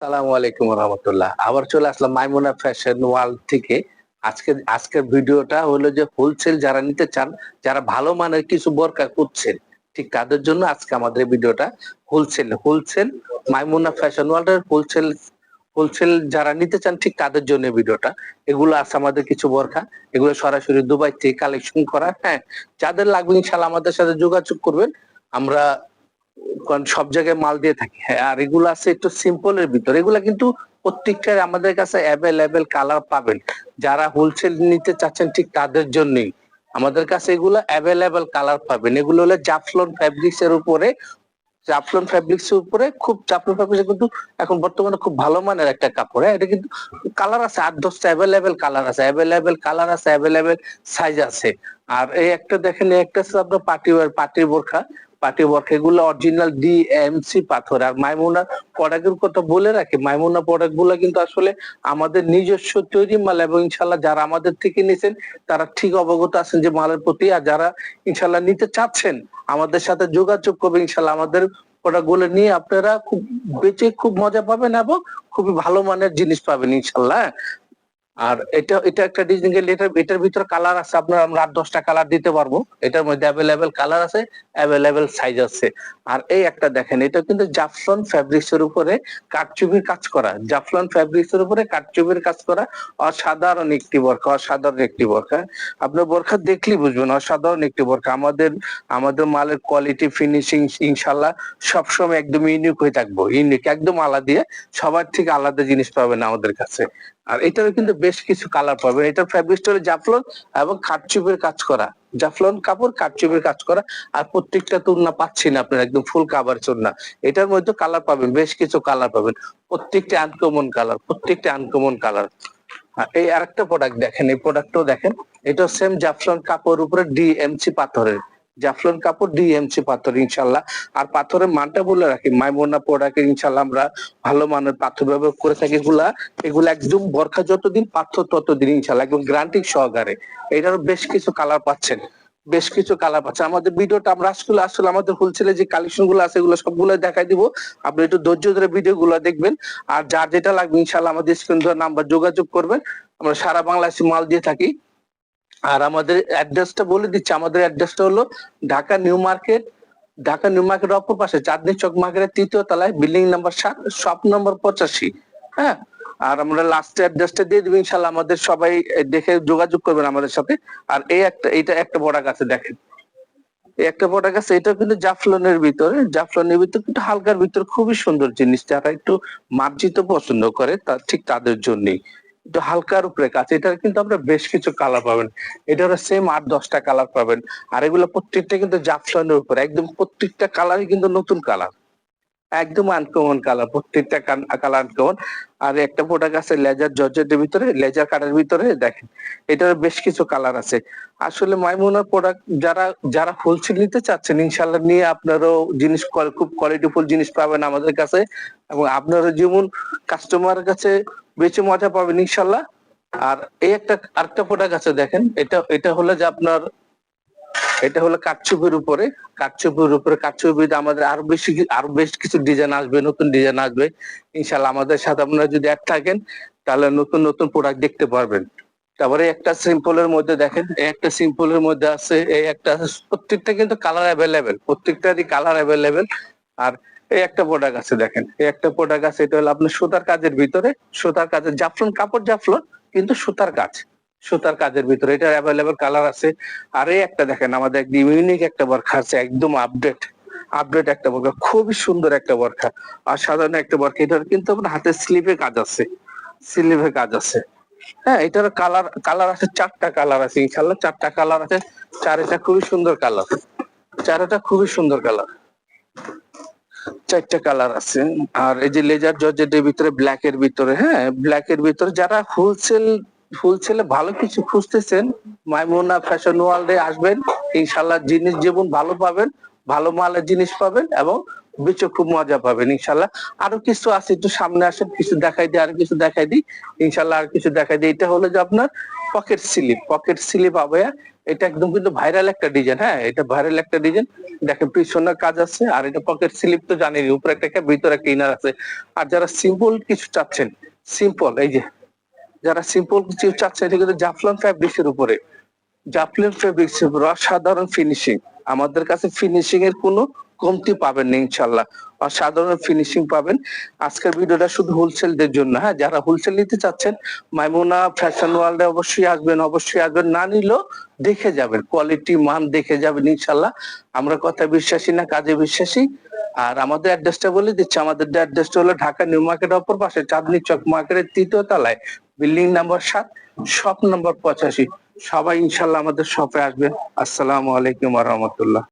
আসসালামু আলাইকুম রহমতুল্লাহ। আবার চলে আসলাম মাইমুনা ফ্যাশন ওয়ার্ল্ড থেকে। আজকের ভিডিওটা হলো যে হোলসেল যারা নিতে চান, যারা ভালো মানের কিছু বোরকা খুঁজছেন, ঠিক তাদের জন্য আজকে আমাদের এই ভিডিওটা। হোলসেল মাইমুনা ফ্যাশন ওয়ার্ল্ড এর হোলসেল যারা নিতে চান ঠিক তাদের জন্য এই ভিডিওটা। এগুলো আছে আমাদের কিছু বোরকা, এগুলো সরাসরি দুবাই থেকে কালেকশন করা। হ্যাঁ, যাদের লাগবে ইনশাআল্লাহ আমাদের সাথে যোগাযোগ করবেন। আমরা কারণ সব জায়গায় মাল দিয়ে থাকি। হ্যাঁ, আর এগুলো আছে একটু সিম্পলের ভিতরে, এগুলা কিন্তু প্রত্যেকটার আমাদের কাছে অ্যাভেলেবেল কালার পাবেন। যারা হোলসেল নিতে চাচ্ছেন ঠিক তাদের জন্যই আমাদের কাছে এগুলো অ্যাভেলেবেল কালার পাবেন। এগুলো হলো জাফলন ফ্যাব্রিক্স এর উপরে, জাফলন ফ্যাব্রিক্স এর উপরে খুব জাফলন ফ্যাব্রিক্স কিন্তু এখন বর্তমানে খুব ভালো মানের একটা কাপড়। হ্যাঁ, এটা কিন্তু কালার আছে 8-10টা অ্যাভেলেবেল কালার আছে, অ্যাভেলেবেল সাইজ আছে। আর এই একটা দেখেন, এই একটা হচ্ছে আপনার পার্টির বোরখা, এগুলো অরিজিনাল ডিএমসি পাথর। আর মাইমুনা প্রোডাক্টের কথা বলে রাখি, মাইমুনা প্রোডাক্ট গুলো কিন্তু আসলে আমাদের নিজস্ব তৈরি মাল, এবং ইনশাল্লাহ যারা আমাদের থেকে নিছেন তারা ঠিক অবগত আছেন যে মালের প্রতি। আর যারা ইনশাল্লাহ নিতে চাচ্ছেন আমাদের সাথে যোগাযোগ করবে, ইনশাল্লাহ আমাদের প্রোডাক্ট গুলো নিয়ে আপনারা খুব বেঁচে খুব মজা পাবেন এবং খুবই ভালো মানের জিনিস পাবেন ইনশাল্লাহ। আর এটা এটা একটা ডিজাইন, এটার ভিতরে কালার আছে আপনার, আমরা 8-10টা কালার দিতে পারবো। এটার মধ্যে অ্যাভেলেবেল কালার আছে, অ্যাভেলেবেল সাইজ আছে। আর এই একটা দেখেন, এটা কিন্তু জাফলন ফ্যাব্রিক্স এর উপরে কারচুপির কাজ করা, জাফলন ফ্যাব্রিক্স এর উপরে কারচুপির কাজ করা। অসাধারণ একটি বোরখা। আপনার বোরখা দেখলেই বুঝবেন অসাধারণ একটি বোরখা। আমাদের মালের কোয়ালিটি ফিনিশিং ইনশাল্লাহ সবসময় একদম ইউনিক হয়ে থাকবো, ইউনিক একদম আলাদা, সবার থেকে আলাদা জিনিস পাবেন আমাদের কাছে। আর এটারও কিন্তু বেশ কিছু কালার পাবেন। এটার ফ্যাব্রিকটা হলো জাফলন এবং কারচুপির কাজ করা, জাফলন কাপড় কারচুপির কাজ করা। আর প্রত্যেকটা তুলনা পাচ্ছি না আপনার একদম ফুল কাভার চুন্না। এটার মধ্যে কালার পাবেন, বেশ কিছু কালার পাবেন, প্রত্যেকটা আনকমন কালার। এই আরেকটা প্রোডাক্ট দেখেন, এই প্রোডাক্টও দেখেন, এটা সেম জাফলন কাপড়ের উপরে ডিএমসি পাথরের, জাফলন কাপড় ডিএমসি পাথর ইনশাল্লাহ। আর পাথরের মানটা বলে রাখি, মাইমুনা প্রোডাক্টে ইনশাল্লাহ আমরা ভালো মানের পাথর ব্যবহার করে থাকি। এগুলা একদম বরখা যতদিন পাথর ততদিন ইনশাল্লাহ একদম গ্যারান্টি সহকারে। এটারও বেশ কিছু কালার পাচ্ছে। আমাদের ভিডিওটা আমরা আসলে আমাদের হোলসেলে যে কালেকশন গুলো আছে এগুলো সবগুলো দেখাই দিব। আপনি একটু ধৈর্য ধরে ভিডিও গুলো দেখবেন। আর যার যেটা লাগবে ইনশাল্লাহ আমাদের স্ক্রিন দেওয়া নাম্বার যোগাযোগ করবেন। আমরা সারা বাংলাদেশে মাল দিয়ে থাকি। আর আমাদের অ্যাড্রেসটা বলে দিচ্ছি, আমাদের অ্যাড্রেসটা হলো ঢাকা নিউ মার্কেট, অপর পাশে চাঁদনী চক মার্কেটের 3য় তলায়, বিল্ডিং নাম্বার 7, শপ নম্বর 85। হ্যাঁ, আর আমরা লাস্টে অ্যাড্রেসটা দিয়ে দিব ইনশাল্লাহ, আমাদের সবাই দেখে যোগাযোগ করবেন আমাদের সাথে। আর এটা একটা প্রোডাক্ট আছে দেখেন, এই একটা প্রোডাক্ট আছে, এটা কিন্তু জাফলনের ভিতরে কিন্তু হালকার ভিতরে খুবই সুন্দর জিনিস। যারা একটু মার্জিত পছন্দ করে ঠিক তাদের জন্যই একটু হালকার উপরে কাজ। এটার কিন্তু আমরা বেশ কিছু কালার পাবেন, এটার সেম 8-10টা কালার পাবেন। আর এগুলো প্রত্যেকটা কিন্তু জাফলনের উপরে, একদম প্রত্যেকটা কালারই কিন্তু নতুন কালার, একদম আনকমন কালার, প্রত্যেকটা কালার আনকমন। আর একটা প্রোডাক্ট আছে লেজার জর্জেটের ভিতরে, লেজার কাটার ভিতরে দেখেন, এটার বেশ কিছু কালার আছে। আসলে মাইমুনার প্রোডাক্ট যারা যারা হোলসেল নিতে চাচ্ছেন ইনশাল্লাহ নিয়ে আপনারও জিনিস খুব কোয়ালিটিফুল জিনিস পাবেন আমাদের কাছে, এবং আপনারও যেমন কাস্টমারের কাছে বেশি মজা পাবেন ইনশাল্লাহ। আর এই আরেকটা প্রোডাক্ট আছে দেখেন, এটা হলো যে আপনার, এটা হলো কারচুপির আমাদের আরো বেশ কিছু ডিজাইন আসবে, নতুন ডিজাইন আসবে ইনশাল্লাহ। আমাদের সাথে আপনারা যদি এক থাকেন তাহলে নতুন নতুন প্রোডাক্ট দেখতে পারবেন। তারপরে একটা সিম্পলের মধ্যে দেখেন, একটা সিম্পলের মধ্যে আছে, এই একটা প্রত্যেকটা কিন্তু প্রত্যেকটারই কালার অ্যাভেলেবেল। আর এই একটা প্রোডাক্ট আছে দেখেন, এটা হলো আপনার সুতার কাজের ভিতরে, সুতার কাজের জাফলন কাপড়, জাফলন কিন্তু সুতার কাজের ভিতরে, এটা অ্যাভেলেবেল কালার আছে। আর এই একটা দেখেন, আমাদের একদম ইউনিক একটা বরখা আছে, একদম আপডেট একটা বরখা, খুবই সুন্দর একটা বরখা, আর সাধারণ একটা বরখা। এটার কিন্তু আপনার হাতে স্লিভে কাজ আছে। হ্যাঁ, এটার কালার আছে 4টা কালার আছে ইনশাল্লাহ, 4টা কালার আছে। চারটা খুবই সুন্দর কালার, চারটা খুবই সুন্দর কালার, 4টা কালার আছে। আর এই যে লেজার জর্জেটের ভিতরে, ব্ল্যাক এর ভিতরে যারা হোলসেলে ভালো কিছু খুঁজতেছেন, মাইমুনা ফ্যাশন ওয়ার্ল্ডে আসবেন ইনশাল্লাহ। জিনিস যেমন ভালো পাবেন, ভালো মালের জিনিস পাবেন এবং বেচে খুব মজা পাবেন ইনশাল্লাহ। আরো কিছু আছে, একটু সামনে আসেন, কিছু দেখাই দিই, আর কিছু দেখাই দিই ইনশাল্লাহ, আর কিছু দেখাই দিই। এটা হলো যে আপনার পকেট স্লিপ আবায়া। এটা একদম কিন্তু ভাইরাল একটা ডিজাইন, হ্যাঁ এটা ভাইরাল একটা ডিজাইন। দেখেন পিছনে কাজ আছে, আর এটা পকেট স্লিপ তো জানেনই, উপরে একটা ভিতরে একটা ইনার আছে। আর যারা সিম্পল কিছু চাচ্ছেন, সিম্পল এই যে যারা সিম্পল কিছু চাচ্ছেন, এটা কিন্তু জাফলন ফ্যাব্রিক্সের উপরে, জাফলন ফেব্রিক্স অসাধারণ ফিনিশিং। আমাদের কাছে ফিনিশিং এর কোনো কমতি পাবেন না ইনশাল্লাহ, অসাধারণ ফিনিশিং পাবেন। আজকের ভিডিওটা শুধু হোলসেলদের জন্য, হ্যাঁ যারা হোলসেল নিতে চাচ্ছেন মাইমুনা ফ্যাশন ওয়ার্ল্ডে অবশ্যই আসবেন, অবশ্যই আসবেন। না নিলেও দেখে যাবেন, কোয়ালিটি মান দেখে যাবেন ইনশাল্লাহ। আমরা কথা বিশ্বাসী না, কাজে বিশ্বাসী। আর আমাদের অ্যাড্রেসটা বলে দিচ্ছি, আমাদের অ্যাড্রেসটা হলো ঢাকা নিউ মার্কেট অপর পাশে চাঁদনী চক মার্কেটের 3য় তলায়, বিল্ডিং নাম্বার 7, শপ নাম্বার 85। সবাই ইনশাল্লাহ আমাদের শপে আসবেন। আসসালামু আলাইকুম ওয়া রাহমাতুল্লাহ।